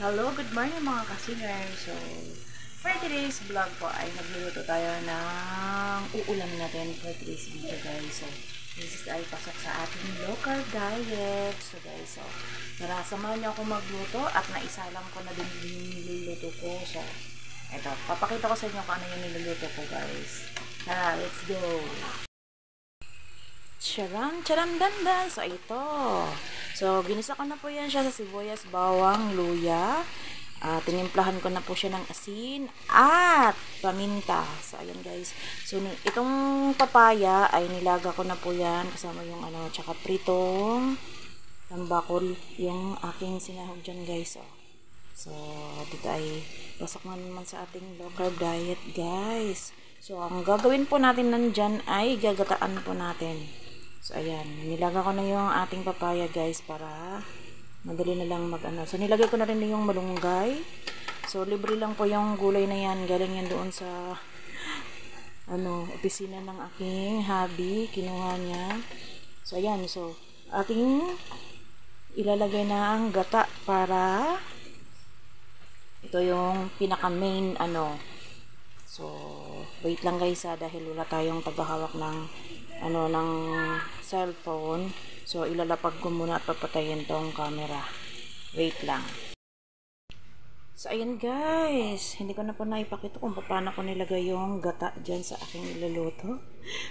Hello, good morning mga kasinger. So, for today's vlog po ay nagluluto tayo ng uulam natin for today's video guys. So, this is ay pasok sa ating low carb diet. So guys, so, narasamahan niyo ako magluto at naisalang ko na din yung niluluto ko. So, eto, papakita ko sa inyo kung ano yung niluluto ko guys. Tara, let's go! Charam, charam, dandan. So, ito. So, ginisa ko na po yan siya sa sibuyas, bawang, luya. Tinimplahan ko na po siya ng asin at paminta. So, ayan guys. So, itong papaya ay nilaga ko na po yan kasama yung ano, tsaka pritong tambakol yung aking sinahog dyan guys. So, dito ay pasok na naman sa ating low carb diet guys. So, ang gagawin po natin nandyan ay gagataan po natin. So, ayan. Nilaga ko na yung ating papaya, guys, para madali na lang mag-ano. So, nilagay ko na rin yung malunggay. So, libre lang po yung gulay na yan. Galing yan doon sa, opisina ng aking hubby. Kinuha niya. So, ayan. So, ating ilalagay na ang gata para ito yung pinaka-main, So, wait lang guys dahil wala tayong paghahawak ng ng cellphone. So, ilalapag ko muna at papatayin tong camera. Wait lang. So, ayan guys. Hindi ko na po naipakita kung paano ko nilagay yung gata dyan sa aking niluluto.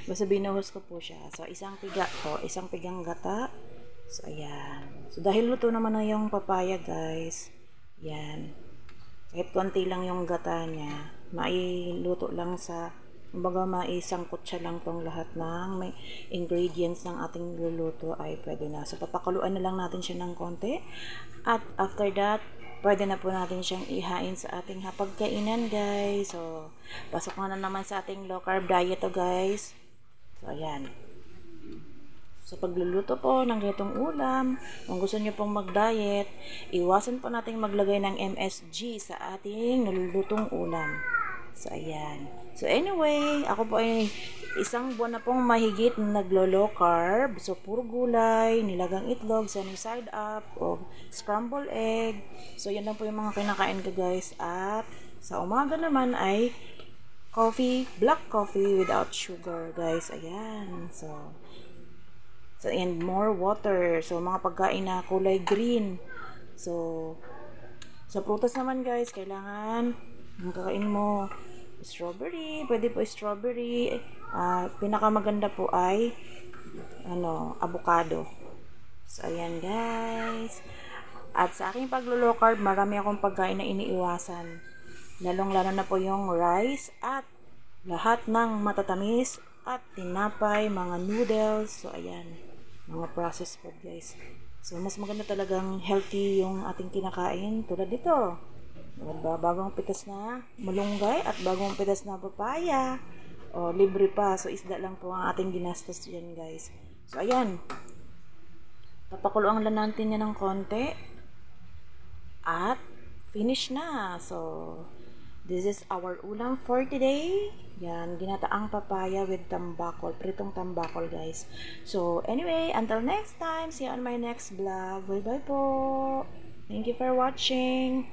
Basta binuhos ko po siya. So, isang pigang gata. So, ayan. So, dahil luto naman na yung papaya guys. Yan. Kahit konti lang yung gata niya, mailuto lang sa, kumbaga maisangkot siya lang tong lahat ng may ingredients ng ating luluto ay pwede na. So, papakuluan na lang natin siya ng konti. At after that, pwede na po natin siyang ihain sa ating hapagkainan guys. So, pasok na naman sa ating low carb diet to guys. So, ayan. So, pagluluto po ng ganitong ulam, kung gusto nyo pong mag-diet, iwasan po natin maglagay ng MSG sa ating nalulutong ulam. So, ayan. So, anyway, ako po ay isang buwan na pong mahigit na naglo-low carb. So, puro gulay, nilagang itlog, sunny side up, o scrambled egg. So, yan lang po yung mga kinakain ko guys. At sa umaga naman ay coffee, black coffee without sugar guys. Ayan. So, and more water. So, mga pagkain na kulay green. So, sa prutas naman guys, kailangan ang kakain mo strawberry. Pwede po strawberry. Pinakamaganda po ay avocado. So, ayan guys. At sa aking paglo-low carb, marami akong pagkain na iniiwasan. Lalong-lalo na po yung rice at lahat ng matatamis at tinapay, mga noodles. So, ayan. Mga processed food guys. So, mas maganda talagang healthy yung ating kinakain. Tulad dito. Bagong pitas na malunggay at bagong pitas na papaya. O, libre pa. So, isda lang po ang ating ginastos dyan guys. So, ayan. Papakuluan lang natin yan ng konti. At, finish na. So, this is our ulam for today. Yan, ginataang papaya with tambakol, pritong tambakol guys. So, anyway, until next time, see you on my next vlog. Bye-bye po. Thank you for watching.